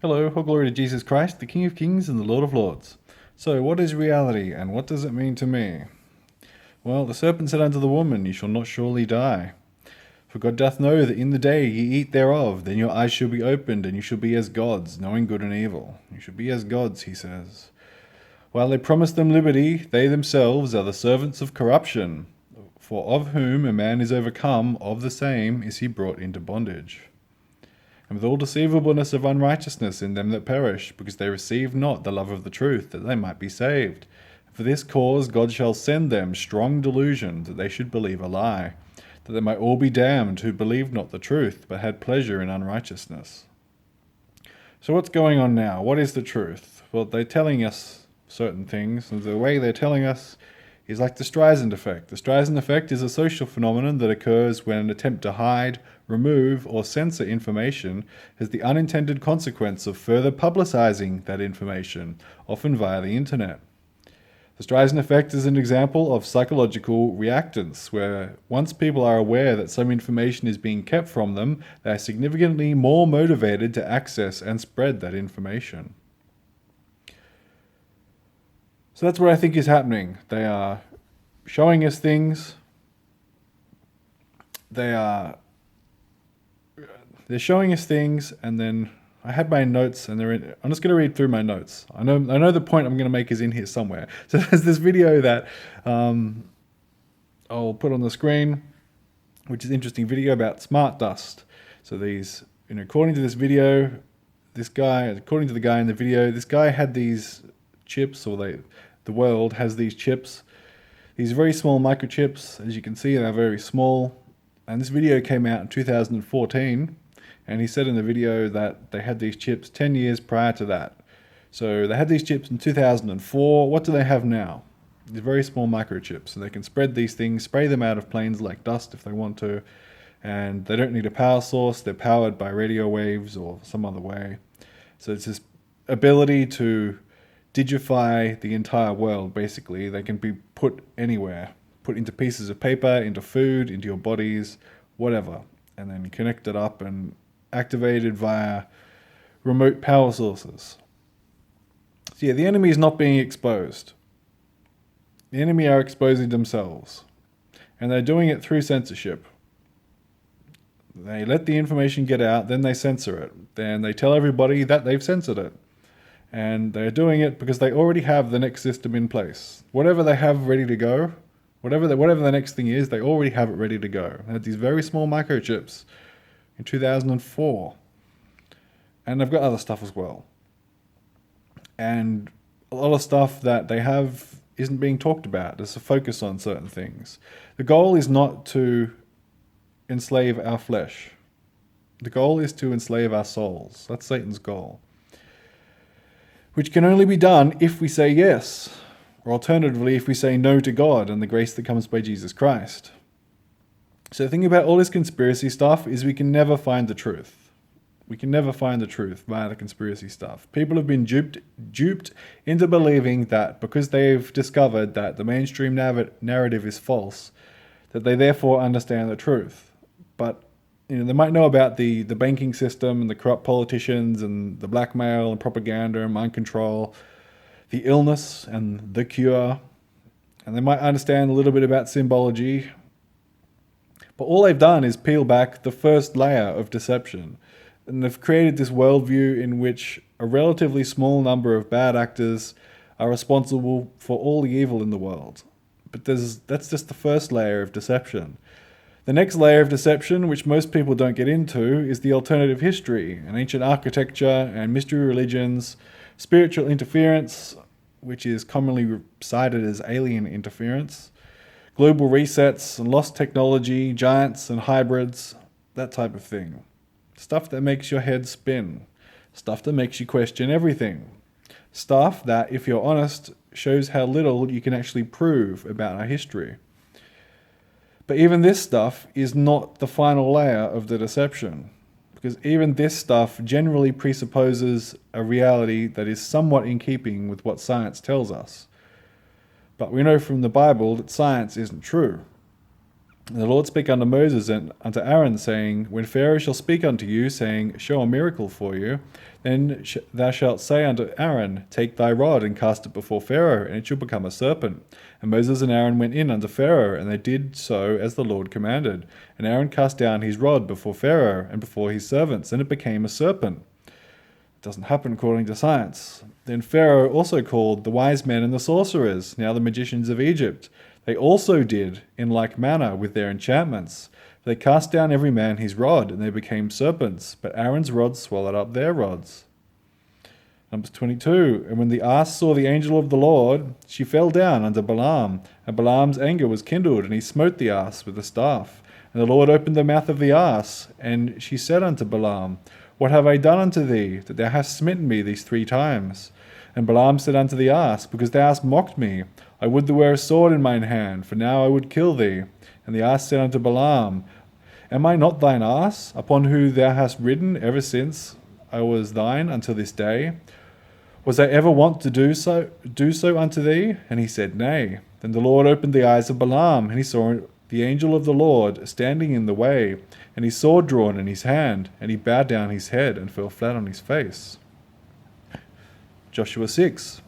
Hello, all glory to Jesus Christ, the King of Kings and the Lord of Lords. So, what is reality, and what does it mean to me? Well, the serpent said unto the woman, Ye shall not surely die. For God doth know that in the day ye eat thereof, then your eyes shall be opened, and you shall be as gods, knowing good and evil. You shall be as gods, he says. While they promise them liberty, they themselves are the servants of corruption. For of whom a man is overcome, of the same is he brought into bondage. And with all deceivableness of unrighteousness in them that perish, because they receive not the love of the truth, that they might be saved. For this cause God shall send them strong delusion, that they should believe a lie, that they might all be damned who believed not the truth, but had pleasure in unrighteousness. So what's going on now? What is the truth? Well, they're telling us certain things, and the way they're telling us is like the Streisand effect. The Streisand effect is a social phenomenon that occurs when an attempt to hide, remove, or censor information has the unintended consequence of further publicizing that information, often via the internet. The Streisand effect is an example of psychological reactance, where once people are aware that some information is being kept from them, they are significantly more motivated to access and spread that information. So that's what I think is happening. They are showing us things. They're showing us things, and then I had my notes, and I'm just going to read through my notes. I know the point I'm going to make is in here somewhere. So there's this video that I'll put on the screen, which is an interesting video about smart dust. So these, according to this video, according to the guy in the video, this guy had these chips, or the world has these chips, these very small microchips. As you can see, they're very small. And this video came out in 2014, and he said in the video that they had these chips 10 years prior to that. So they had these chips in 2004. What do they have now? These very small microchips, and they can spread these things, spray them out of planes like dust if they want to, and they don't need a power source. They're powered by radio waves or some other way. So it's this ability to digify the entire world, basically. They can be put anywhere, put into pieces of paper, into food, into your bodies, whatever, and then connected up and activated via remote power sources. So yeah, the enemy is not being exposed. The enemy are exposing themselves, and they're doing it through censorship. They let the information get out, then they censor it. Then they tell everybody that they've censored it. And they're doing it because they already have the next system in place. Whatever they have ready to go, whatever the next thing is, they already have it ready to go. They had these very small microchips in 2004. And they've got other stuff as well. And a lot of stuff that they have isn't being talked about. There's a focus on certain things. The goal is not to enslave our flesh. The goal is to enslave our souls. That's Satan's goal. Which can only be done if we say yes, or alternatively, if we say no to God and the grace that comes by Jesus Christ. So the thing about all this conspiracy stuff is we can never find the truth. We can never find the truth via the conspiracy stuff. People have been duped into believing that because they've discovered that the mainstream narrative is false, that they therefore understand the truth. But they might know about the banking system and the corrupt politicians and the blackmail and propaganda and mind control, the illness and the cure, and they might understand a little bit about symbology. But all they've done is peel back the first layer of deception, and they've created this worldview in which a relatively small number of bad actors are responsible for all the evil in the world. But that's just the first layer of deception. The next layer of deception, which most people don't get into, is the alternative history and ancient architecture and mystery religions, spiritual interference, which is commonly cited as alien interference, global resets and lost technology, giants and hybrids, that type of thing. Stuff that makes your head spin. Stuff that makes you question everything. Stuff that, if you're honest, shows how little you can actually prove about our history. But even this stuff is not the final layer of the deception, because even this stuff generally presupposes a reality that is somewhat in keeping with what science tells us. But we know from the Bible that science isn't true. And the Lord spake unto Moses and unto Aaron, saying, When Pharaoh shall speak unto you, saying, Show a miracle for you, then thou shalt say unto Aaron, Take thy rod, and cast it before Pharaoh, and it shall become a serpent. And Moses and Aaron went in unto Pharaoh, and they did so as the Lord commanded. And Aaron cast down his rod before Pharaoh, and before his servants, and it became a serpent. It doesn't happen according to science. Then Pharaoh also called the wise men and the sorcerers, now the magicians of Egypt. They also did in like manner with their enchantments. They cast down every man his rod, and they became serpents, but Aaron's rod swallowed up their rods. Numbers 22, And when the ass saw the angel of the Lord, she fell down under Balaam, and Balaam's anger was kindled, and he smote the ass with a staff. And the Lord opened the mouth of the ass, and she said unto Balaam, What have I done unto thee, that thou hast smitten me these 3 times? And Balaam said unto the ass, Because thou hast mocked me, I would to wear a sword in mine hand, for now I would kill thee. And the ass said unto Balaam, Am I not thine ass, upon whom thou hast ridden ever since I was thine until this day? Was I ever wont to do so unto thee? And he said, Nay. Then the Lord opened the eyes of Balaam, and he saw the angel of the Lord standing in the way, and his sword drawn in his hand, and he bowed down his head and fell flat on his face. Joshua 6.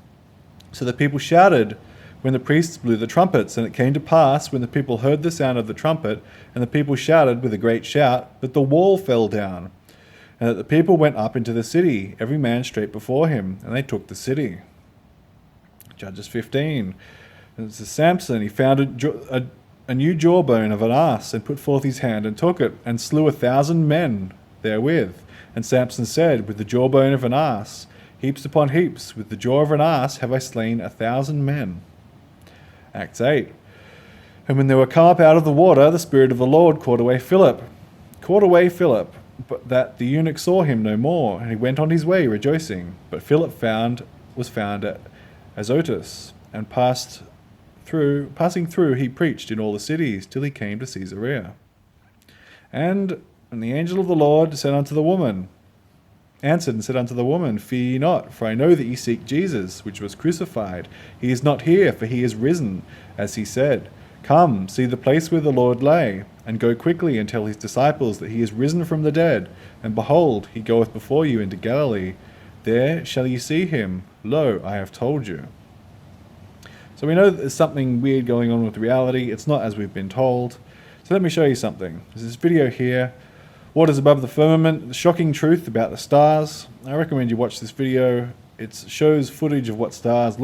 So the people shouted when the priests blew the trumpets, and it came to pass, when the people heard the sound of the trumpet, and the people shouted with a great shout, that the wall fell down, and that the people went up into the city, every man straight before him, and they took the city. Judges 15. And this is Samson. He found a new jawbone of an ass, and put forth his hand, and took it, and slew 1,000 men therewith. And Samson said, With the jawbone of an ass, heaps upon heaps, with the jaw of an ass have I slain 1,000 men. Acts 8. And when they were come up out of the water, the Spirit of the Lord caught away Philip, but that the eunuch saw him no more, and he went on his way rejoicing. But Philip was found at Azotus, and passing through, he preached in all the cities, till he came to Caesarea. And the angel of the Lord answered and said unto the woman, Fear ye not, for I know that ye seek Jesus, which was crucified. He is not here, for he is risen, as he said. Come, see the place where the Lord lay, and go quickly and tell his disciples that he is risen from the dead. And behold, he goeth before you into Galilee. There shall ye see him. Lo, I have told you. So we know that there's something weird going on with reality. It's not as we've been told. So let me show you something. There's this video here. Waters above the firmament, the shocking truth about the stars. I recommend you watch this video. It shows footage of what stars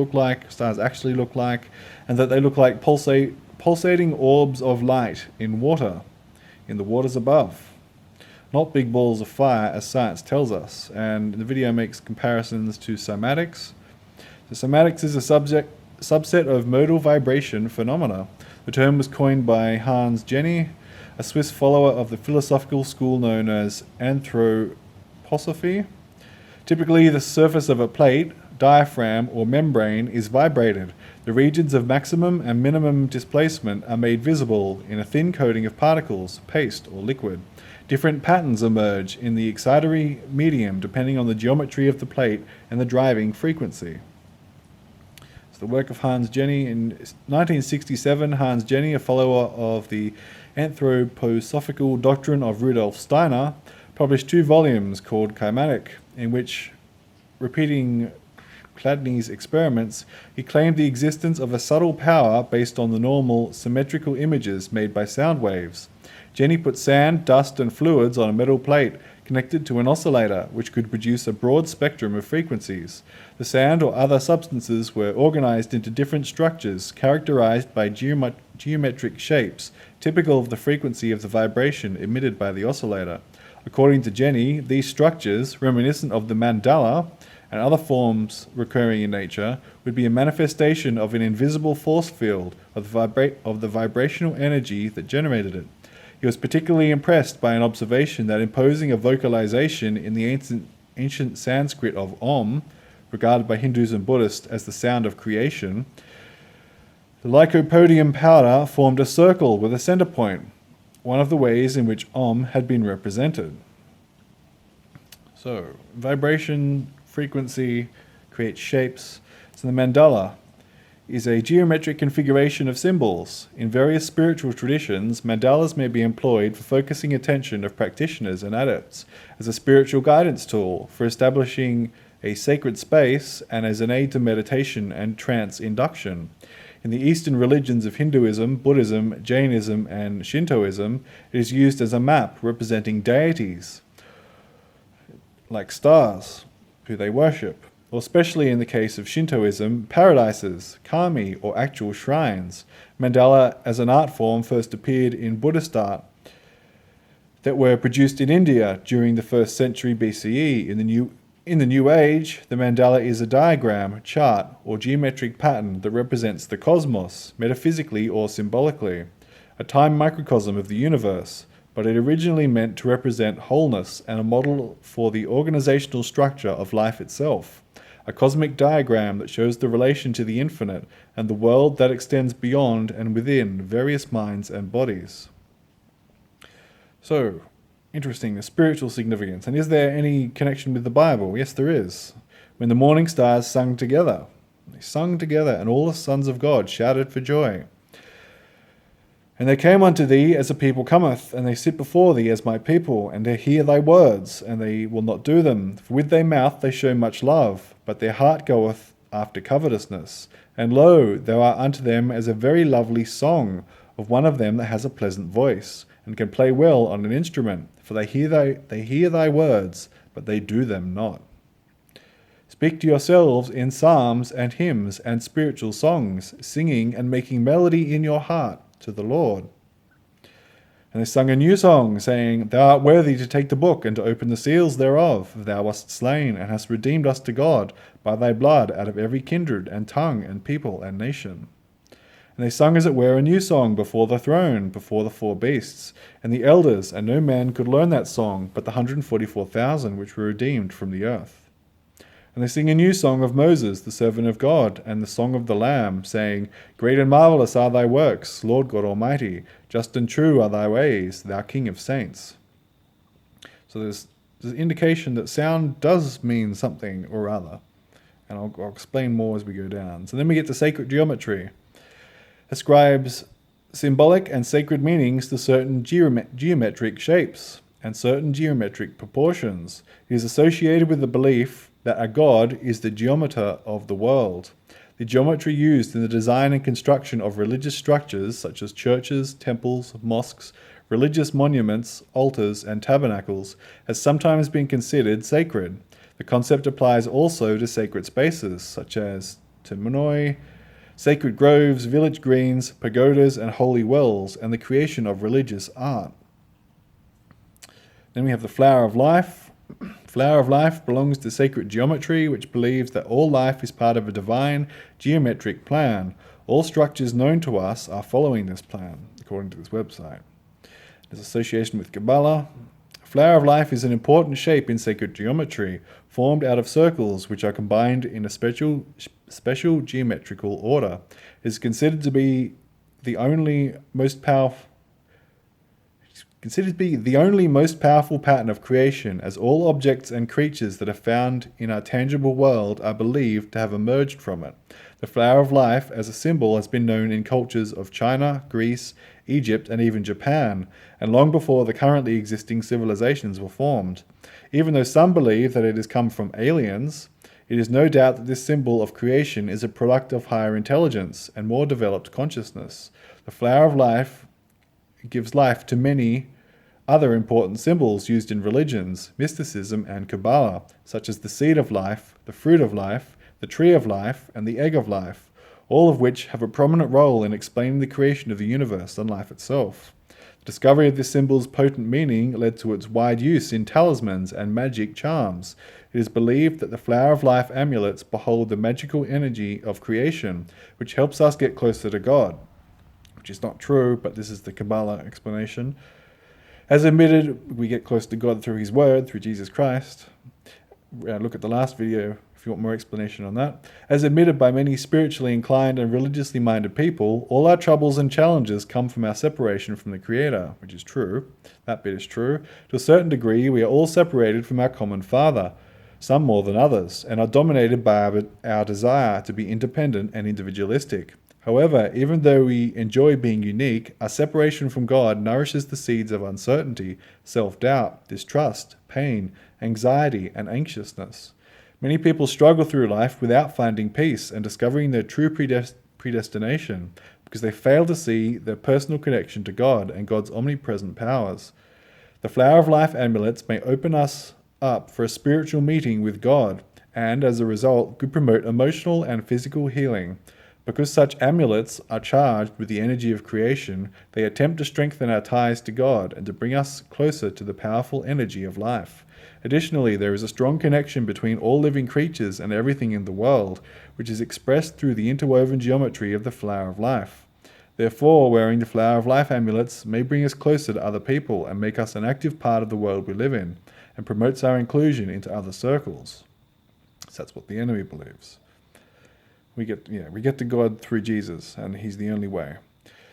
actually look like, and that they look like pulsating orbs of light in water, in the waters above. Not big balls of fire, as science tells us. And the video makes comparisons to cymatics. So cymatics is a subset of modal vibration phenomena. The term was coined by Hans Jenny, a Swiss follower of the philosophical school known as anthroposophy. Typically, the surface of a plate, diaphragm, or membrane is vibrated. The regions of maximum and minimum displacement are made visible in a thin coating of particles, paste, or liquid. Different patterns emerge in the excitatory medium depending on the geometry of the plate and the driving frequency. It's the work of Hans Jenny. In 1967, Hans Jenny, a follower of the anthroposophical doctrine of Rudolf Steiner, published 2 volumes called Cymatic, in which, repeating Chladni's experiments, he claimed the existence of a subtle power based on the normal symmetrical images made by sound waves. Jenny put sand, dust, and fluids on a metal plate connected to an oscillator, which could produce a broad spectrum of frequencies. The sand or other substances were organized into different structures characterized by geometric shapes, typical of the frequency of the vibration emitted by the oscillator. According to Jenny, these structures, reminiscent of the mandala and other forms recurring in nature, would be a manifestation of an invisible force field of the vibrational energy that generated it. He was particularly impressed by an observation that imposing a vocalization in the ancient Sanskrit of Om, regarded by Hindus and Buddhists as the sound of creation, the lycopodium powder formed a circle with a center point, one of the ways in which Om had been represented. So, vibration, frequency, creates shapes. So the mandala is a geometric configuration of symbols. In various spiritual traditions, mandalas may be employed for focusing attention of practitioners and adepts, as a spiritual guidance tool, for establishing a sacred space, and as an aid to meditation and trance induction. In the Eastern religions of Hinduism, Buddhism, Jainism, and Shintoism, it is used as a map representing deities, like stars, who they worship, or especially in the case of Shintoism, paradises, kami, or actual shrines. Mandala as an art form first appeared in Buddhist art that were produced in India during the 1st century BCE. In the New Age, the mandala is a diagram, chart, or geometric pattern that represents the cosmos, metaphysically or symbolically, a time microcosm of the universe, but it originally meant to represent wholeness and a model for the organizational structure of life itself. A cosmic diagram that shows the relation to the infinite and the world that extends beyond and within various minds and bodies. So, interesting, the spiritual significance. And is there any connection with the Bible? Yes, there is. When the morning stars sang together, they sung together, and all the sons of God shouted for joy. And they came unto thee as a people cometh, and they sit before thee as my people, and they hear thy words, and they will not do them. For with their mouth they show much love, but their heart goeth after covetousness. And lo, thou art unto them as a very lovely song of one of them that has a pleasant voice, and can play well on an instrument. For they hear thy words, but they do them not. Speak to yourselves in psalms and hymns and spiritual songs, singing and making melody in your heart to the Lord. And they sung a new song, saying, Thou art worthy to take the book and to open the seals thereof. Thou wast slain and hast redeemed us to God by thy blood out of every kindred and tongue and people and nation. And they sung as it were a new song before the throne, before the 4 beasts, and the elders, and no man could learn that song but the 144,000 which were redeemed from the earth. And they sing a new song of Moses, the servant of God, and the song of the Lamb, saying, Great and marvellous are thy works, Lord God Almighty. Just and true are thy ways, thou King of saints. So there's indication that sound does mean something or other. And I'll explain more as we go down. So then we get to sacred geometry. Ascribes symbolic and sacred meanings to certain geometric shapes and certain geometric proportions. It is associated with the belief that a god is the geometer of the world. The geometry used in the design and construction of religious structures such as churches, temples, mosques, religious monuments, altars, and tabernacles has sometimes been considered sacred. The concept applies also to sacred spaces such as temenoi, sacred groves, village greens, pagodas, and holy wells, and the creation of religious art. Then we have the flower of life. Flower of life belongs to sacred geometry, which believes that all life is part of a divine geometric plan. All structures known to us are following this plan, according to this website. There's association with Kabbalah. Flower of life is an important shape in sacred geometry, formed out of circles which are combined in a special geometrical order. It is considered to be the only most powerful pattern of creation, as all objects and creatures that are found in our tangible world are believed to have emerged from it. The flower of life as a symbol has been known in cultures of China, Greece, Egypt, and even Japan, and long before the currently existing civilizations were formed. Even though some believe that it has come from aliens, it is no doubt that this symbol of creation is a product of higher intelligence and more developed consciousness. The flower of life gives life to many other important symbols used in religions, mysticism, and Kabbalah, such as the seed of life, the fruit of life, the tree of life, and the egg of life, all of which have a prominent role in explaining the creation of the universe and life itself. The discovery of this symbol's potent meaning led to its wide use in talismans and magic charms. It is believed that the flower of life amulets behold the magical energy of creation, which helps us get closer to God. Which is not true, but this is the Kabbalah explanation. As admitted, we get close to God through His Word, through Jesus Christ. Look at the last video if you want more explanation on that. As admitted by many spiritually inclined and religiously minded people, all our troubles and challenges come from our separation from the Creator, which is true. That bit is true. To a certain degree, we are all separated from our common Father. some more than others, and are dominated by our desire to be independent and individualistic. However, even though we enjoy being unique, our separation from God nourishes the seeds of uncertainty, self-doubt, distrust, pain, anxiety, and anxiousness. Many people struggle through life without finding peace and discovering their true predestination because they fail to see their personal connection to God and God's omnipresent powers. The Flower of Life amulets may open us up for a spiritual meeting with God and, as a result, could promote emotional and physical healing. Because such amulets are charged with the energy of creation, they attempt to strengthen our ties to God and to bring us closer to the powerful energy of life. Additionally, there is a strong connection between all living creatures and everything in the world, which is expressed through the interwoven geometry of the Flower of Life. Therefore, wearing the Flower of Life amulets may bring us closer to other people and make us an active part of the world we live in, and promotes our inclusion into other circles. So that's what the enemy believes. We get to God through Jesus, and He's the only way.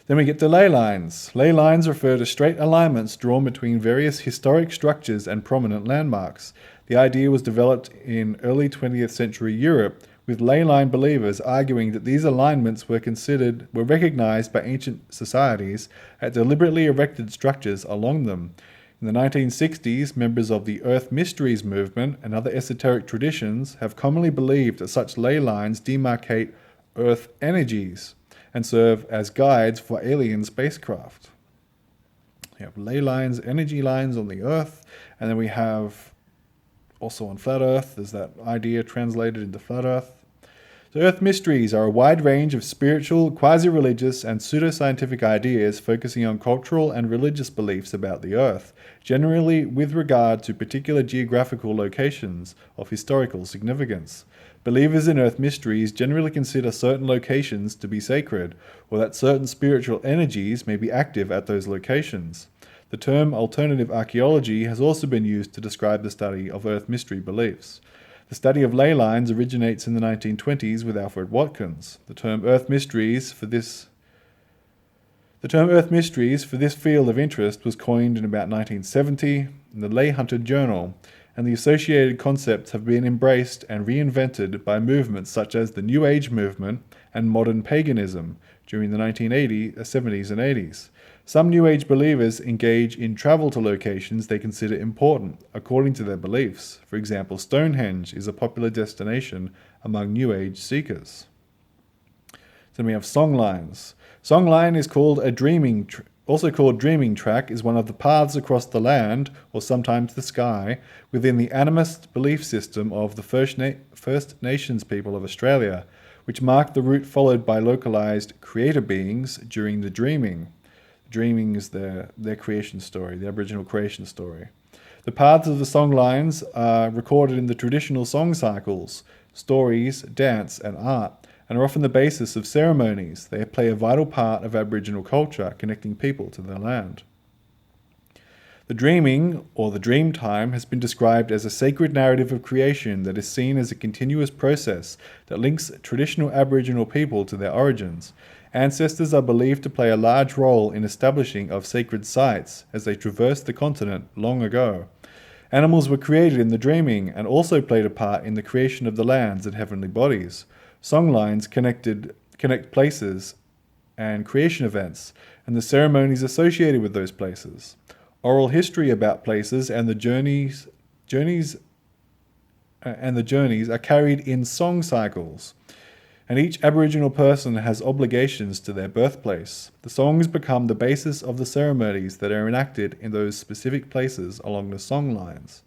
Then we get to ley lines. Ley lines refer to straight alignments drawn between various historic structures and prominent landmarks. The idea was developed in early 20th century Europe, with ley line believers arguing that these alignments were recognized by ancient societies as deliberately erected structures along them. In the 1960s, members of the Earth Mysteries movement and other esoteric traditions have commonly believed that such ley lines demarcate Earth energies and serve as guides for alien spacecraft. We have ley lines, energy lines on the Earth, and then we have also on Flat Earth, there's that idea translated into Flat Earth. So Earth Mysteries are a wide range of spiritual, quasi-religious, and pseudoscientific ideas focusing on cultural and religious beliefs about the Earth, generally with regard to particular geographical locations of historical significance. Believers in Earth Mysteries generally consider certain locations to be sacred, or that certain spiritual energies may be active at those locations. The term alternative archaeology has also been used to describe the study of Earth Mystery beliefs. The study of ley lines originates in the 1920s with Alfred Watkins. The term Earth Mysteries for this field of interest was coined in about 1970 in the Ley Hunter Journal, and the associated concepts have been embraced and reinvented by movements such as the New Age movement and modern paganism during the 1970s and 80s. Some New Age believers engage in travel to locations they consider important, according to their beliefs. For example, Stonehenge is a popular destination among New Age seekers. Then we have songlines. Songline is called also called dreaming track, is one of the paths across the land, or sometimes the sky, within the animist belief system of the First Nations people of Australia, which mark the route followed by localized creator beings during the dreaming. Dreaming is their creation story, the Aboriginal creation story. The paths of the songlines are recorded in the traditional song cycles, stories, dance, and art, and are often the basis of ceremonies. They play a vital part of Aboriginal culture, connecting people to their land. The dreaming, or the dream time, has been described as a sacred narrative of creation that is seen as a continuous process that links traditional Aboriginal people to their origins. Ancestors are believed to play a large role in establishing of sacred sites as they traversed the continent long ago. Animals were created in the dreaming and also played a part in the creation of the lands and heavenly bodies. Songlines connect places and creation events and the ceremonies associated with those places. Oral history about places and the journeys are carried in song cycles, and each Aboriginal person has obligations to their birthplace. The songs become the basis of the ceremonies that are enacted in those specific places along the song lines.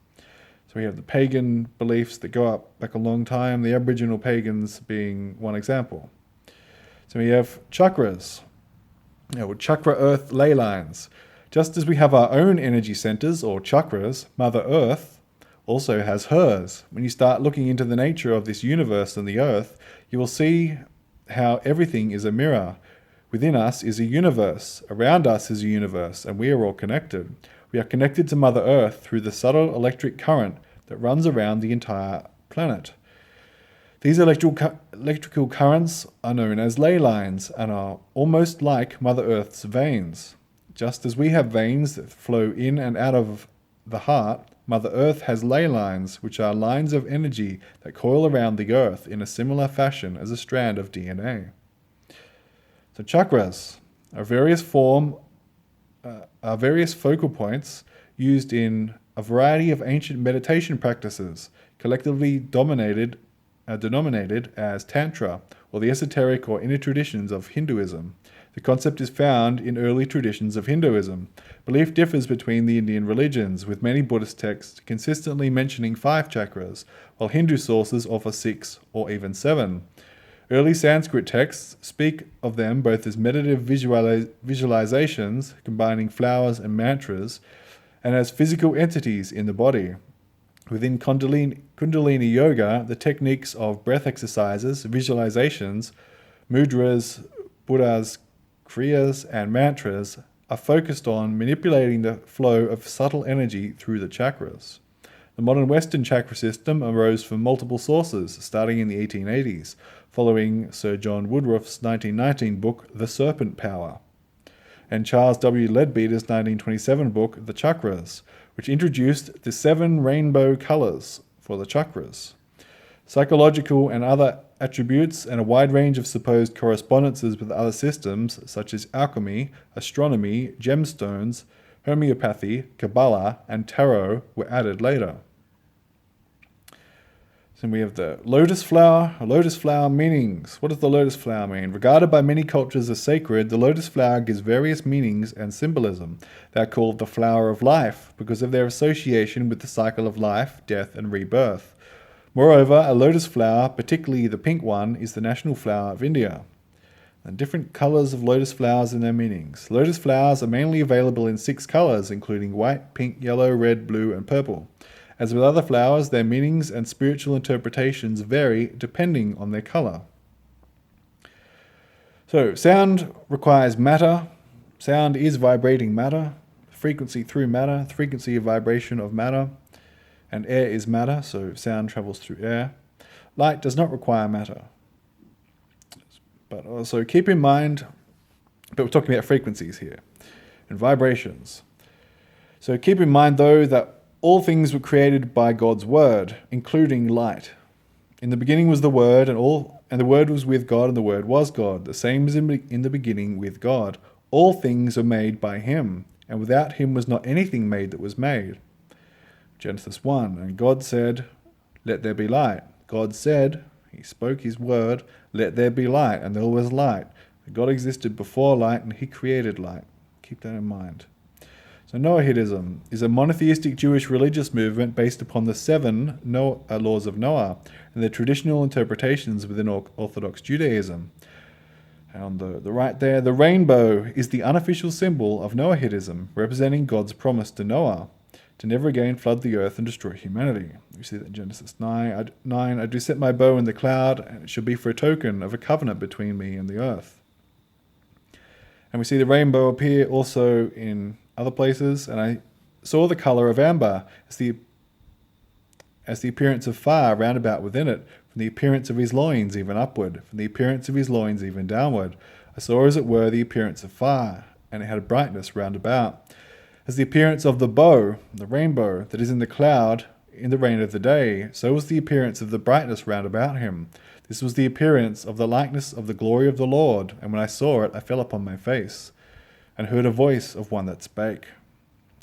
So we have the pagan beliefs that go up back a long time, the Aboriginal pagans being one example. So we have chakras, chakra earth ley lines. Just as we have our own energy centers, or chakras, Mother Earth also has hers. When you start looking into the nature of this universe and the Earth, you will see how everything is a mirror. Within us is a universe, around us is a universe, and we are all connected. We are connected to Mother Earth through the subtle electric current that runs around the entire planet. These electrical currents are known as ley lines and are almost like Mother Earth's veins. Just as we have veins that flow in and out of the heart, Mother Earth has ley lines, which are lines of energy that coil around the Earth in a similar fashion as a strand of DNA. So chakras are various focal points used in a variety of ancient meditation practices, collectively denominated as Tantra, or the esoteric or inner traditions of Hinduism. The concept is found in early traditions of Hinduism. Belief differs between the Indian religions, with many Buddhist texts consistently mentioning 5 chakras, while Hindu sources offer 6 or even 7. Early Sanskrit texts speak of them both as meditative visualizations, combining flowers and mantras, and as physical entities in the body. Within Kundalini Yoga, the techniques of breath exercises, visualizations, mudras, Buddhas, kriyas, and mantras are focused on manipulating the flow of subtle energy through the chakras. The modern Western chakra system arose from multiple sources, starting in the 1880s, following Sir John Woodruff's 1919 book, The Serpent Power, and Charles W. Leadbeater's 1927 book, The Chakras, which introduced the 7 rainbow colors for the chakras. Psychological and other attributes and a wide range of supposed correspondences with other systems, such as alchemy, astronomy, gemstones, homeopathy, Kabbalah, and tarot, were added later. Then we have the lotus flower. Lotus flower meanings. What does the lotus flower mean? Regarded by many cultures as sacred, the lotus flower gives various meanings and symbolism. They are called the flower of life because of their association with the cycle of life, death, and rebirth. Moreover, a lotus flower, particularly the pink one, is the national flower of India. And different colors of lotus flowers and their meanings. Lotus flowers are mainly available in 6 colors, including white, pink, yellow, red, blue, and purple. As with other flowers, their meanings and spiritual interpretations vary depending on their color. So, sound requires matter. Sound is vibrating matter. Frequency through matter. The frequency of vibration of matter. And air is matter, so sound travels through air. Light does not require matter. But also keep in mind, but we're talking about frequencies here and vibrations. So keep in mind, though, that all things were created by God's word, including light. In the beginning was the Word, and the Word was with God, and the Word was God. The same is in the beginning with God. All things are made by him, and without him was not anything made that was made. Genesis 1, and God said, let there be light. God said, he spoke his word, let there be light, and there was light. God existed before light, and he created light. Keep that in mind. So Noahidism is a monotheistic Jewish religious movement based upon the 7 laws of Noah and their traditional interpretations within Orthodox Judaism. And on the right there, the rainbow is the unofficial symbol of Noahidism, representing God's promise to Noah to never again flood the earth and destroy humanity. You see that in Genesis 9, I do set my bow in the cloud, and it shall be for a token of a covenant between me and the earth. And we see the rainbow appear also in other places, and I saw the colour of amber as the appearance of fire round about within it, from the appearance of his loins even upward, from the appearance of his loins even downward. I saw as it were the appearance of fire, and it had a brightness round about, as the appearance of the bow, the rainbow, that is in the cloud in the rain of the day, so was the appearance of the brightness round about him. This was the appearance of the likeness of the glory of the Lord, and when I saw it, I fell upon my face, and heard a voice of one that spake.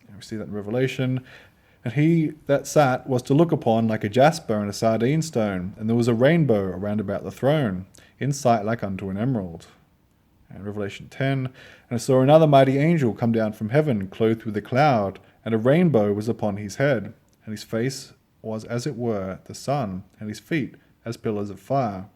And we see that in Revelation. And he that sat was to look upon like a jasper and a sardine stone, and there was a rainbow around about the throne, in sight like unto an emerald. And Revelation 10, and I saw another mighty angel come down from heaven, clothed with a cloud, and a rainbow was upon his head, and his face was as it were the sun, and his feet as pillars of fire.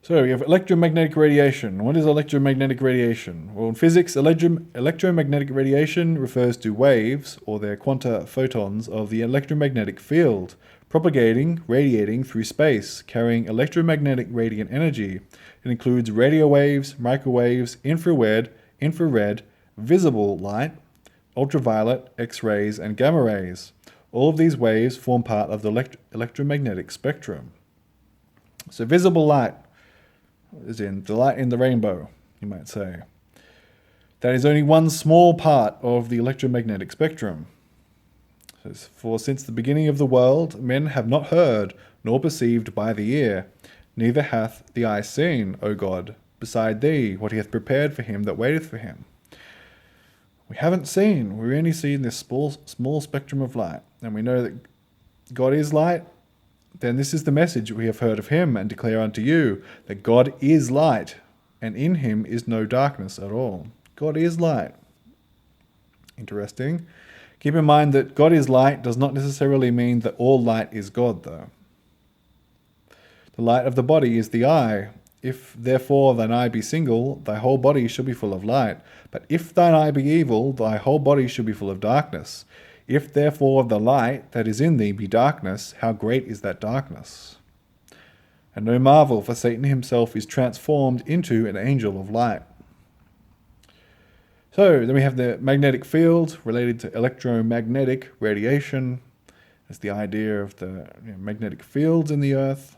So we have electromagnetic radiation. What is electromagnetic radiation? Well, in physics, electromagnetic radiation refers to waves, or their quanta photons, of the electromagnetic field, propagating, radiating through space, carrying electromagnetic radiant energy. It includes radio waves, microwaves, infrared, visible light, ultraviolet, X-rays, and gamma rays. All of these waves form part of the electromagnetic spectrum. So visible light, as in the light in the rainbow, you might say. That is only one small part of the electromagnetic spectrum. For since the beginning of the world, men have not heard, nor perceived by the ear, neither hath the eye seen, O God, beside thee, what he hath prepared for him that waiteth for him. We haven't seen, we only see in this small spectrum of light, and we know that God is light. Then this is the message we have heard of him, and declare unto you, that God is light, and in him is no darkness at all. God is light. Interesting. Keep in mind that God is light does not necessarily mean that all light is God, though. The light of the body is the eye. If therefore thine eye be single, thy whole body shall be full of light. But if thine eye be evil, thy whole body shall be full of darkness. If therefore the light that is in thee be darkness, how great is that darkness? And no marvel, for Satan himself is transformed into an angel of light. So then we have the magnetic field related to electromagnetic radiation. That's the idea of the magnetic fields in the earth.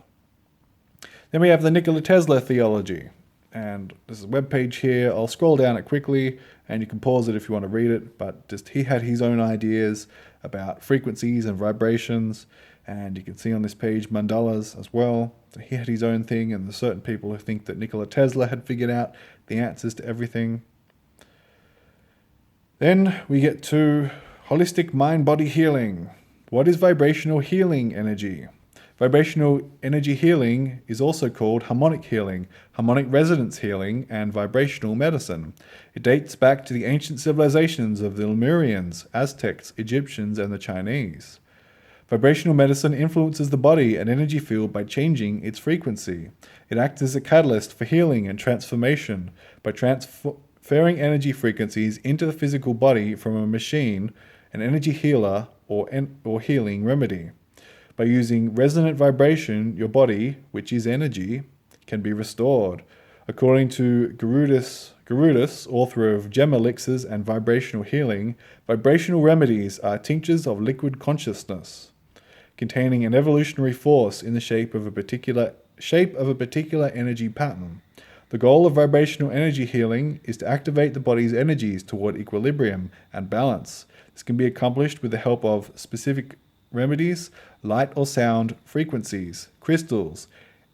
Then we have the Nikola Tesla theology. And there's a webpage here. I'll scroll down it quickly and you can pause it if you want to read it. But just he had his own ideas about frequencies and vibrations. And you can see on this page mandalas as well. So he had his own thing, and there's certain people who think that Nikola Tesla had figured out the answers to everything. Then we get to holistic mind-body healing. What is vibrational healing energy? Vibrational energy healing is also called harmonic healing, harmonic resonance healing, and vibrational medicine. It dates back to the ancient civilizations of the Lemurians, Aztecs, Egyptians, and the Chinese. Vibrational medicine influences the body and energy field by changing its frequency. It acts as a catalyst for healing and transformation by transferring energy frequencies into the physical body from a machine, an energy healer, or healing remedy. By using resonant vibration, your body, which is energy, can be restored. According to Garudis, author of Gem Elixirs and Vibrational Healing, vibrational remedies are tinctures of liquid consciousness, containing an evolutionary force in the shape of a particular energy pattern. The goal of vibrational energy healing is to activate the body's energies toward equilibrium and balance. This can be accomplished with the help of specific remedies, light or sound frequencies, crystals,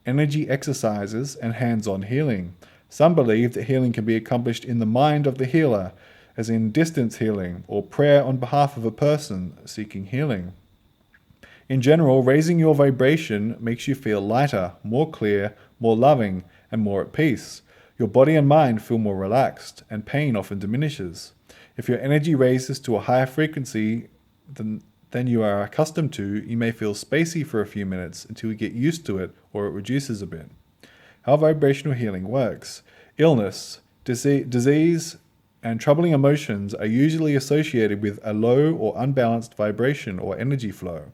energy exercises, and hands-on healing. Some believe that healing can be accomplished in the mind of the healer, as in distance healing or prayer on behalf of a person seeking healing. In general, raising your vibration makes you feel lighter, more clear, more loving, and more at peace. Your body and mind feel more relaxed, and pain often diminishes. If your energy raises to a higher frequency than you are accustomed to, you may feel spacey for a few minutes until you get used to it or it reduces a bit. How vibrational healing works. Illness, disease, and troubling emotions are usually associated with a low or unbalanced vibration or energy flow.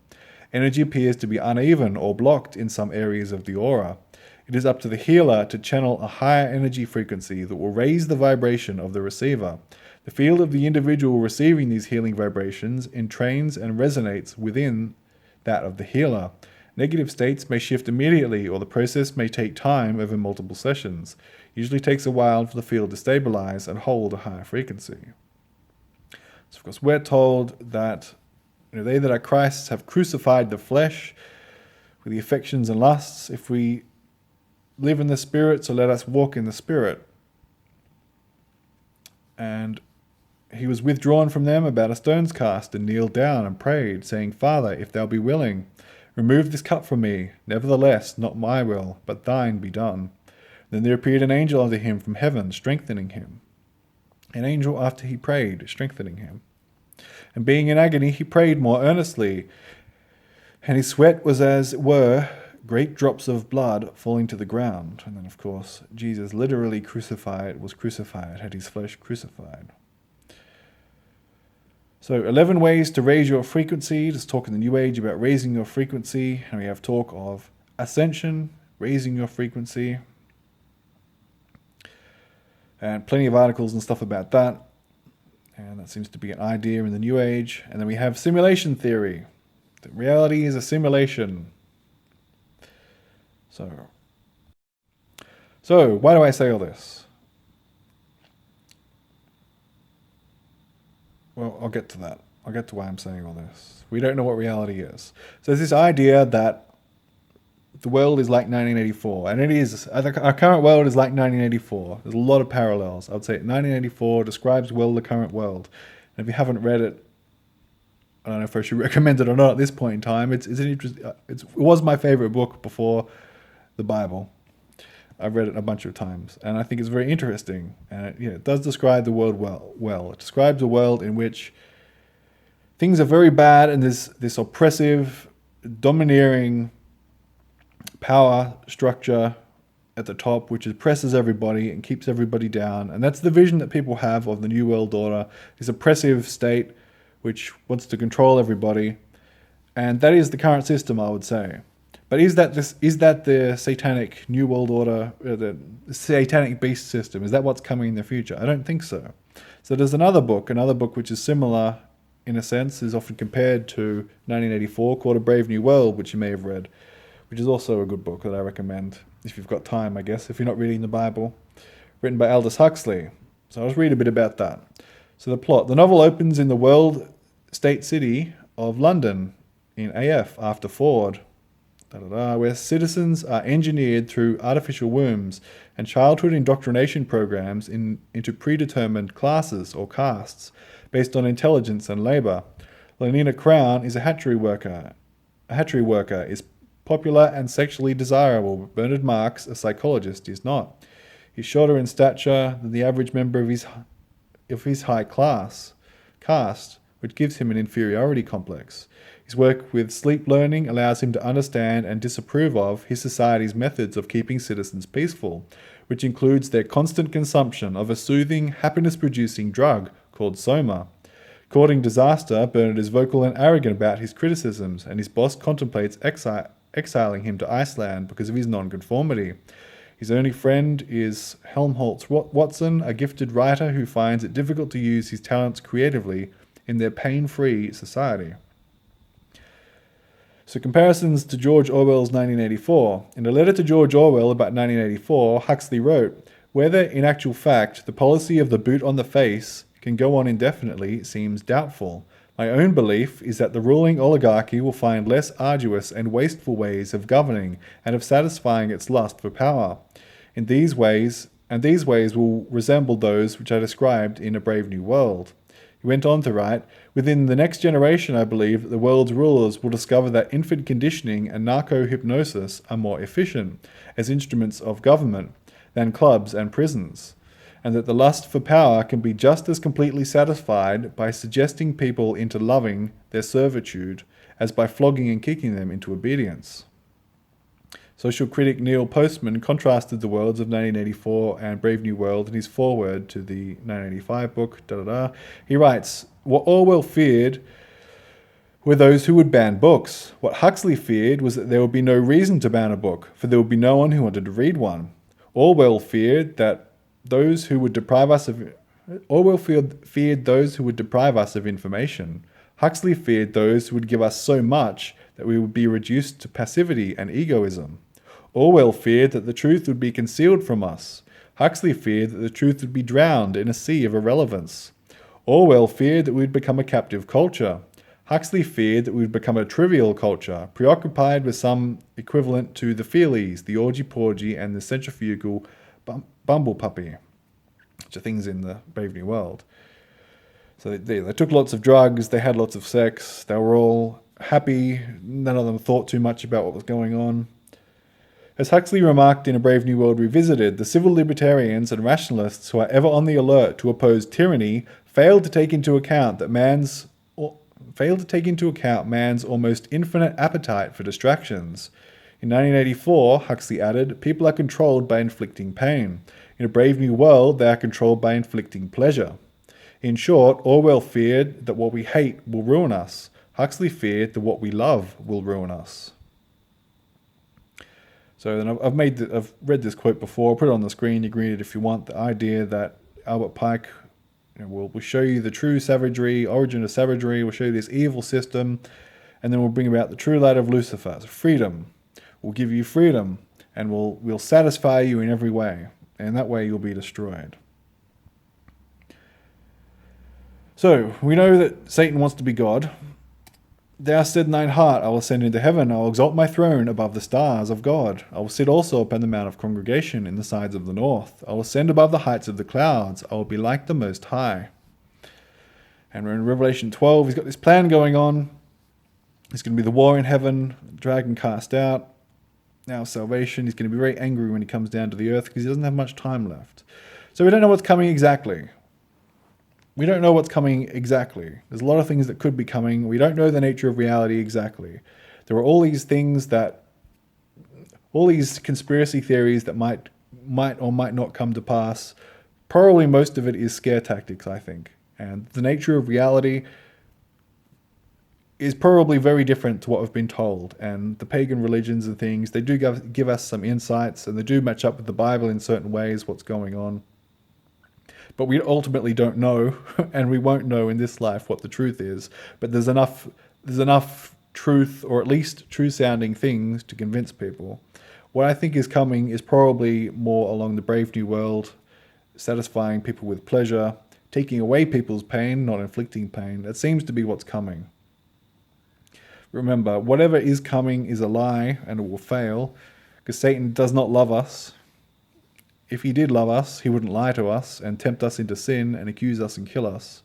Energy appears to be uneven or blocked in some areas of the aura. It is up to the healer to channel a higher energy frequency that will raise the vibration of the receiver. The field of the individual receiving these healing vibrations entrains and resonates within that of the healer. Negative states may shift immediately, or the process may take time over multiple sessions. It usually takes a while for the field to stabilize and hold a higher frequency. So, of course, we're told that they that are Christ's have crucified the flesh with the affections and lusts. If we live in the Spirit, so let us walk in the Spirit. And he was withdrawn from them about a stone's cast, and kneeled down and prayed, saying, Father, if thou be willing, remove this cup from me. Nevertheless, not my will, but thine be done. Then there appeared an angel unto him from heaven, strengthening him. An angel after he prayed, strengthening him. And being in agony, he prayed more earnestly, and his sweat was as it were great drops of blood falling to the ground. And then, of course, Jesus literally was crucified, had his flesh crucified. So 11 ways to raise your frequency. Just talk in the New Age about raising your frequency. And we have talk of ascension, raising your frequency. And plenty of articles and stuff about that. And that seems to be an idea in the New Age. And then we have simulation theory. That reality is a simulation. So why do I say all this? Well, I'll get to that. I'll get to why I'm saying all this. We don't know what reality is. So there's this idea that the world is like 1984, and it is. Our current world is like 1984. There's a lot of parallels. I would say 1984 describes well the current world. And if you haven't read it, I don't know if I should recommend it or not at this point in time. It's an interesting. It was my favorite book before the Bible. I've read it a bunch of times, and I think it's very interesting. And it does describe the world well. It describes a world in which things are very bad, and there's this oppressive, domineering power structure at the top, which oppresses everybody and keeps everybody down. And that's the vision that people have of the New World Order, this oppressive state which wants to control everybody. And that is the current system, I would say. But is that the satanic New World Order, the satanic beast system? Is that what's coming in the future? I don't think so. So there's another book which is similar in a sense, is often compared to 1984, called A Brave New World, which you may have read, which is also a good book that I recommend, if you've got time, I guess, if you're not reading the Bible, written by Aldous Huxley. So I'll just read a bit about that. So the plot. The novel opens in the world state city of London, in AF, after Ford, where citizens are engineered through artificial wombs and childhood indoctrination programs into predetermined classes or castes based on intelligence and labour. Lenina Crown is a hatchery worker. A hatchery worker is popular and sexually desirable, but Bernard Marx, a psychologist, is not. He's shorter in stature than the average member of his high class caste, which gives him an inferiority complex. His work with sleep learning allows him to understand and disapprove of his society's methods of keeping citizens peaceful, which includes their constant consumption of a soothing, happiness-producing drug called soma. Courting disaster, Bernard is vocal and arrogant about his criticisms, and his boss contemplates exiling him to Iceland because of his nonconformity. His only friend is Helmholtz Watson, a gifted writer who finds it difficult to use his talents creatively in their pain-free society. So comparisons to George Orwell's 1984. In a letter to George Orwell about 1984, Huxley wrote, "Whether, in actual fact, the policy of the boot on the face can go on indefinitely seems doubtful. My own belief is that the ruling oligarchy will find less arduous and wasteful ways of governing and of satisfying its lust for power. These ways will resemble those which I described in A Brave New World." He went on to write, "Within the next generation, I believe that the world's rulers will discover that infant conditioning and narco-hypnosis are more efficient as instruments of government than clubs and prisons, and that the lust for power can be just as completely satisfied by suggesting people into loving their servitude as by flogging and kicking them into obedience." Social critic Neil Postman contrasted the worlds of 1984 and Brave New World in his foreword to the 1985 book. He writes, "What Orwell feared were those who would ban books. What Huxley feared was that there would be no reason to ban a book, for there would be no one who wanted to read one. Orwell feared those who would deprive us of information. Huxley feared those who would give us so much that we would be reduced to passivity and egoism. Orwell feared that the truth would be concealed from us. Huxley feared that the truth would be drowned in a sea of irrelevance. Orwell feared that we would become a captive culture. Huxley feared that we would become a trivial culture, preoccupied with some equivalent to the feelies, the orgy-porgy, and the centrifugal bumble puppy, which are things in the Brave New World. So they took lots of drugs, they had lots of sex, they were all happy, none of them thought too much about what was going on. As Huxley remarked in A Brave New World Revisited, the civil libertarians and rationalists who are ever on the alert to oppose tyranny failed to take into account man's almost infinite appetite for distractions. In 1984, Huxley added, people are controlled by inflicting pain. In A Brave New World, they are controlled by inflicting pleasure. In short, Orwell feared that what we hate will ruin us. Huxley feared that what we love will ruin us. So then I've read this quote before. I'll put it on the screen. You can read it if you want. The idea that Albert Pike will show you the true savagery, origin of savagery. We'll show you this evil system, and then we'll bring about the true light of Lucifer. So freedom. We'll give you freedom, and we'll satisfy you in every way, and that way you'll be destroyed. So, we know that Satan wants to be God. Thou said in thine heart, I will ascend into heaven, I will exalt my throne above the stars of God. I will sit also upon the mount of congregation in the sides of the north. I will ascend above the heights of the clouds. I will be like the Most High. And we're in Revelation 12. He's got this plan going on. There's going to be the war in heaven, the dragon cast out, now salvation. He's going to be very angry when he comes down to the earth because he doesn't have much time left. So we don't know what's coming exactly. We don't know what's coming exactly. There's a lot of things that could be coming. We don't know the nature of reality exactly. There are all these conspiracy theories that might or might not come to pass. Probably most of it is scare tactics, I think. And the nature of reality is probably very different to what we've been told. And the pagan religions and things, they do give us some insights, and they do match up with the Bible in certain ways, what's going on. But we ultimately don't know, and we won't know in this life what the truth is. But there's enough truth, or at least true-sounding things, to convince people. What I think is coming is probably more along the Brave New World, satisfying people with pleasure, taking away people's pain, not inflicting pain. That seems to be what's coming. Remember, whatever is coming is a lie, and it will fail, because Satan does not love us. If he did love us, he wouldn't lie to us and tempt us into sin and accuse us and kill us.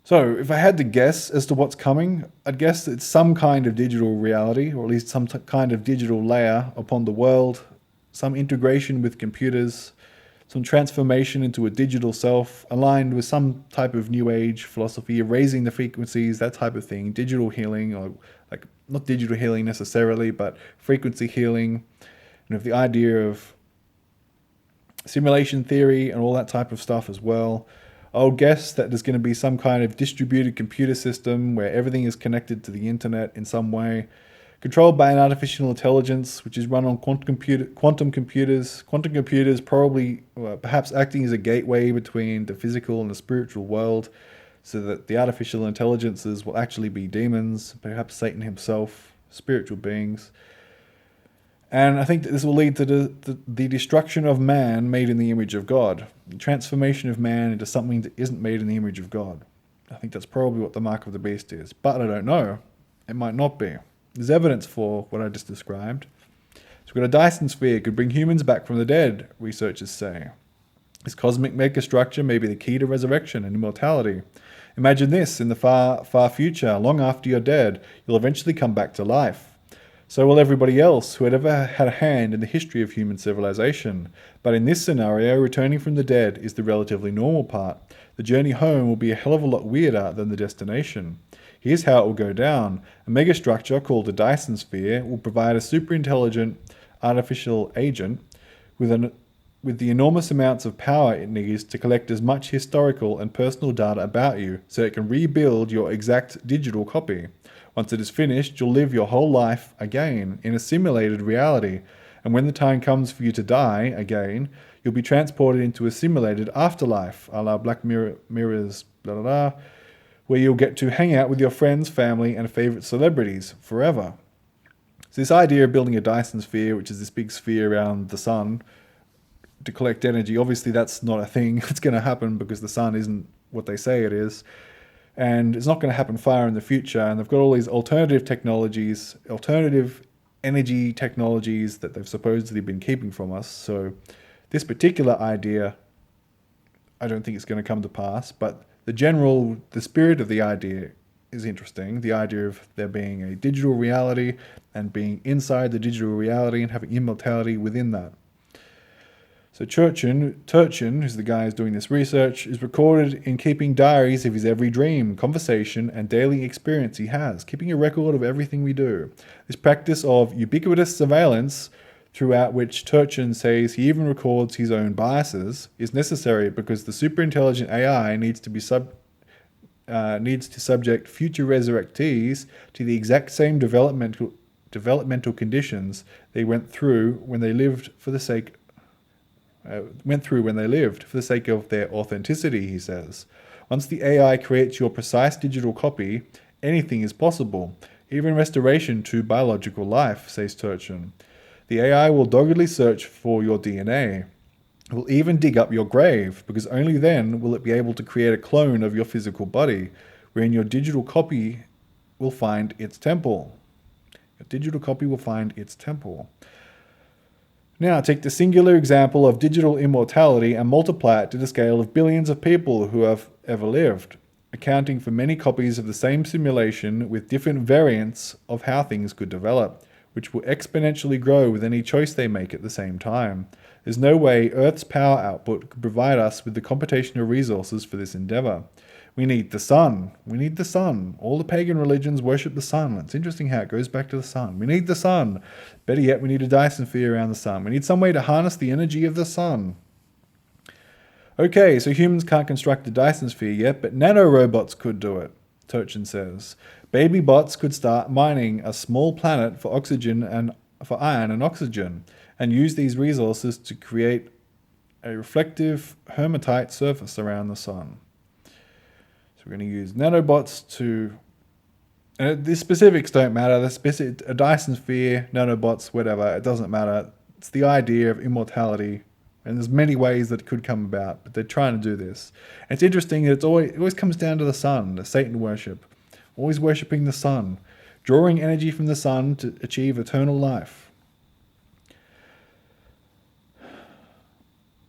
So, if I had to guess as to what's coming, I'd guess it's some kind of digital reality, or at least some kind of digital layer upon the world, some integration with computers, some transformation into a digital self, aligned with some type of new age philosophy of raising the frequencies, that type of thing, digital healing, or like not digital healing necessarily, but frequency healing, and with the idea of simulation theory and all that type of stuff as well. I would guess that there's going to be some kind of distributed computer system where everything is connected to the internet in some way, controlled by an artificial intelligence, which is run on quantum computers. Quantum computers probably, perhaps acting as a gateway between the physical and the spiritual world, so that the artificial intelligences will actually be demons, perhaps Satan himself, spiritual beings. And I think that this will lead to the destruction of man made in the image of God, the transformation of man into something that isn't made in the image of God. I think that's probably what the mark of the beast is, but I don't know. It might not be. There's evidence for what I just described. So we've got a Dyson sphere, could bring humans back from the dead, researchers say. This cosmic megastructure may be the key to resurrection and immortality. Imagine this, in the far, far future, long after you're dead, you'll eventually come back to life. So will everybody else who had ever had a hand in the history of human civilization. But in this scenario, returning from the dead is the relatively normal part. The journey home will be a hell of a lot weirder than the destination. Here's how it will go down. A megastructure called the Dyson sphere will provide a super intelligent artificial agent with the enormous amounts of power it needs to collect as much historical and personal data about you so it can rebuild your exact digital copy. Once it is finished, you'll live your whole life again in a simulated reality, and when the time comes for you to die again, you'll be transported into a simulated afterlife, a la Black Mirror's where you'll get to hang out with your friends, family, and favourite celebrities forever. So this idea of building a Dyson sphere, which is this big sphere around the sun, to collect energy, obviously that's not a thing that's going to happen because the sun isn't what they say it is. And it's not going to happen far in the future. And they've got all these alternative technologies, alternative energy technologies that they've supposedly been keeping from us. So this particular idea, I don't think it's going to come to pass. But the spirit of the idea is interesting. The idea of there being a digital reality and being inside the digital reality and having immortality within that. So Turchin, who's the guy who's doing this research, is recorded in keeping diaries of his every dream, conversation, and daily experience he has, keeping a record of everything we do. This practice of ubiquitous surveillance, throughout which Turchin says he even records his own biases, is necessary because the superintelligent AI needs to subject future resurrectees to the exact same developmental conditions they went through when they lived for the sake of their authenticity, he says. Once the AI creates your precise digital copy, anything is possible, even restoration to biological life, says Turchin. The AI will doggedly search for your DNA. It will even dig up your grave, because only then will it be able to create a clone of your physical body, wherein your digital copy will find its temple. Your digital copy will find its temple. Now, take the singular example of digital immortality and multiply it to the scale of billions of people who have ever lived, accounting for many copies of the same simulation with different variants of how things could develop, which will exponentially grow with any choice they make at the same time. There's no way Earth's power output could provide us with the computational resources for this endeavor. We need the sun. We need the sun. All the pagan religions worship the sun. It's interesting how it goes back to the sun. We need the sun. Better yet, we need a Dyson sphere around the sun. We need some way to harness the energy of the sun. Okay, so humans can't construct a Dyson sphere yet, but nanorobots could do it, Turchin says. Baby bots could start mining a small planet for oxygen and for iron and oxygen, and use these resources to create a reflective hematite surface around the sun. So we're going to use nanobots to... And the specifics don't matter. A Dyson sphere, nanobots, whatever, it doesn't matter. It's the idea of immortality. And there's many ways that it could come about, but they're trying to do this. And it's interesting that it always comes down to the sun, the Satan worship. Always worshipping the sun. Drawing energy from the sun to achieve eternal life.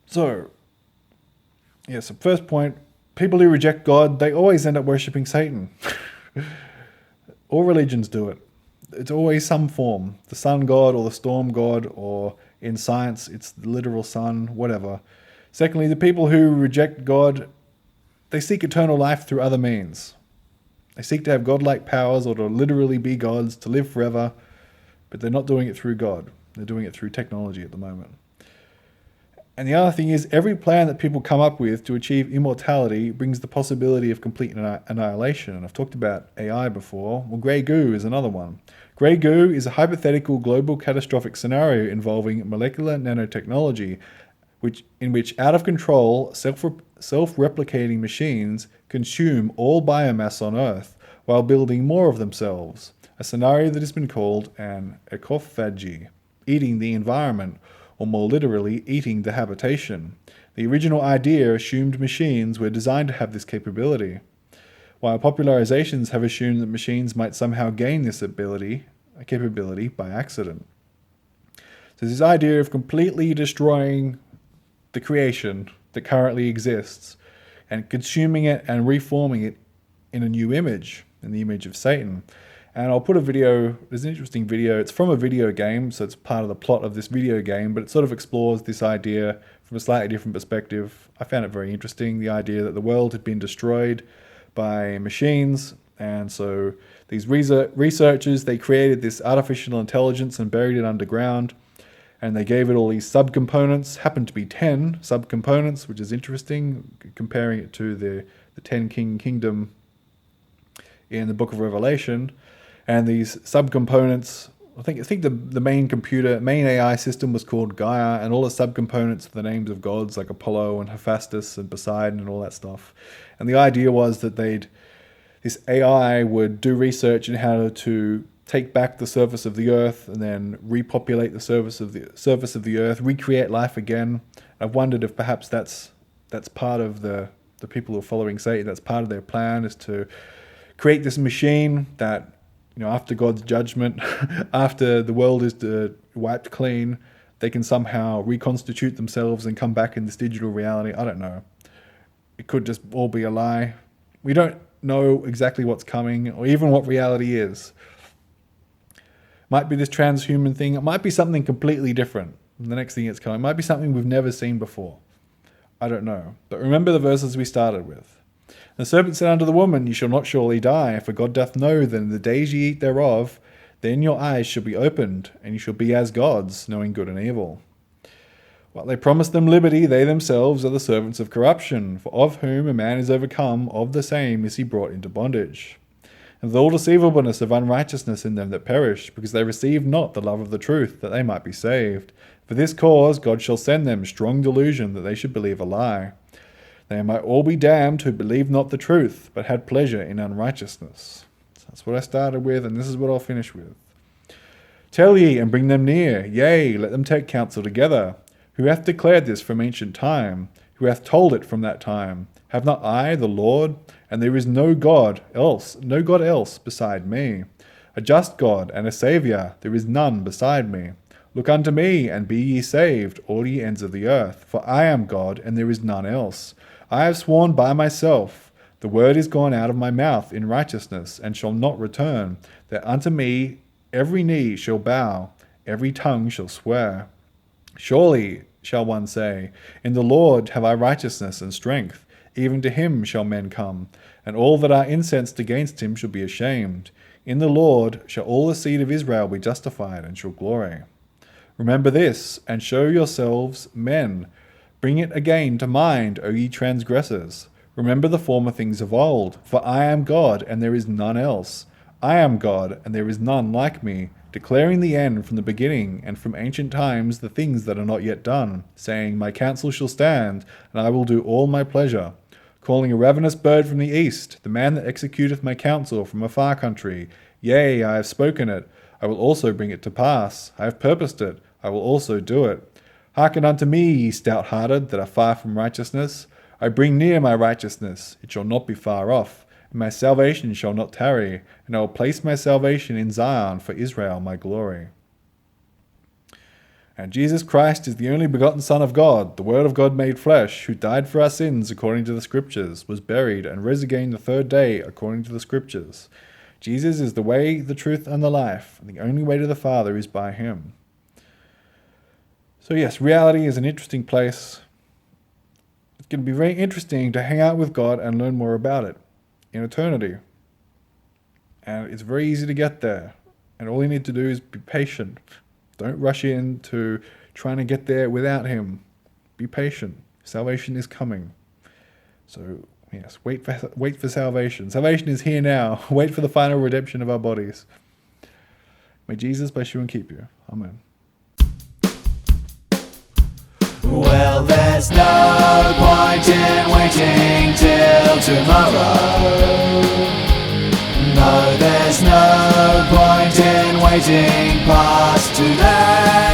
So first point, people who reject God, they always end up worshipping Satan. All religions do it. It's always some form. The sun god or the storm god, or in science, it's the literal sun, whatever. Secondly, the people who reject God, they seek eternal life through other means. They seek to have godlike powers or to literally be gods, to live forever, but they're not doing it through God. They're doing it through technology at the moment. And the other thing is, every plan that people come up with to achieve immortality brings the possibility of complete annihilation. And I've talked about AI before. Well, grey goo is another one. Grey goo is a hypothetical global catastrophic scenario involving molecular nanotechnology, in which out-of-control, self-replicating machines consume all biomass on Earth while building more of themselves. A scenario that has been called an ecophagy, eating the environment, or more literally, eating the habitation. The original idea assumed machines were designed to have this capability, while popularizations have assumed that machines might somehow gain this capability by accident. So this idea of completely destroying the creation that currently exists and consuming it and reforming it in a new image, in the image of Satan. And I'll put a video, there's an interesting video, it's from a video game, so it's part of the plot of this video game, but it sort of explores this idea from a slightly different perspective. I found it very interesting, the idea that the world had been destroyed by machines, and so these researchers, they created this artificial intelligence and buried it underground, and they gave it all these subcomponents, happened to be 10 subcomponents, which is interesting, comparing it to the 10 kingdom in the book of Revelation. And these subcomponents, I think the main AI system was called Gaia, and all the subcomponents are the names of gods like Apollo and Hephaestus and Poseidon and all that stuff. And the idea was that this AI would do research in how to take back the surface of the Earth and then repopulate the surface of the Earth, recreate life again. I've wondered if perhaps that's part of the people who are following Satan. That's part of their plan, is to create this machine that, after God's judgment, after the world is wiped clean, they can somehow reconstitute themselves and come back in this digital reality. I don't know. It could just all be a lie. We don't know exactly what's coming or even what reality is. Might be this transhuman thing. It might be something completely different. The next thing that's coming might be something we've never seen before. I don't know. But remember the verses we started with. The serpent said unto the woman, Ye shall not surely die, for God doth know that in the days ye eat thereof, then your eyes shall be opened, and ye shall be as gods, knowing good and evil. While they promised them liberty, they themselves are the servants of corruption, for of whom a man is overcome, of the same is he brought into bondage. And with all deceivableness of unrighteousness in them that perish, because they received not the love of the truth, that they might be saved. For this cause God shall send them strong delusion, that they should believe a lie. They might all be damned who believed not the truth, but had pleasure in unrighteousness. So that's what I started with, and this is what I'll finish with. Tell ye, and bring them near, yea, let them take counsel together. Who hath declared this from ancient time? Who hath told it from that time? Have not I, the Lord? And there is no God else beside me. A just God and a Saviour, there is none beside me. Look unto me, and be ye saved, all ye ends of the earth. For I am God, and there is none else. I have sworn by myself, the word is gone out of my mouth in righteousness, and shall not return, that unto me every knee shall bow, every tongue shall swear. Surely, shall one say, in the Lord have I righteousness and strength. Even to him shall men come, and all that are incensed against him shall be ashamed. In the Lord shall all the seed of Israel be justified, and shall glory. Remember this, and show yourselves men. Bring it again to mind, O ye transgressors. Remember the former things of old. For I am God, and there is none else. I am God, and there is none like me, declaring the end from the beginning, and from ancient times the things that are not yet done, saying, My counsel shall stand, and I will do all my pleasure. Calling a ravenous bird from the east, the man that executeth my counsel from a far country. Yea, I have spoken it, I will also bring it to pass. I have purposed it, I will also do it. Hearken unto me, ye stout-hearted, that are far from righteousness. I bring near my righteousness, it shall not be far off, and my salvation shall not tarry, and I will place my salvation in Zion for Israel my glory. And Jesus Christ is the only begotten Son of God, the Word of God made flesh, who died for our sins according to the Scriptures, was buried, and rose again the third day according to the Scriptures. Jesus is the way, the truth, and the life, and the only way to the Father is by him. So yes, reality is an interesting place. It's going to be very interesting to hang out with God and learn more about it in eternity. And it's very easy to get there. And all you need to do is be patient. Don't rush into trying to get there without him. Be patient. Salvation is coming. So yes, wait for salvation. Salvation is here now. Wait for the final redemption of our bodies. May Jesus bless you and keep you. Amen. Well, there's no point in waiting till tomorrow. No, there's no point in waiting past today.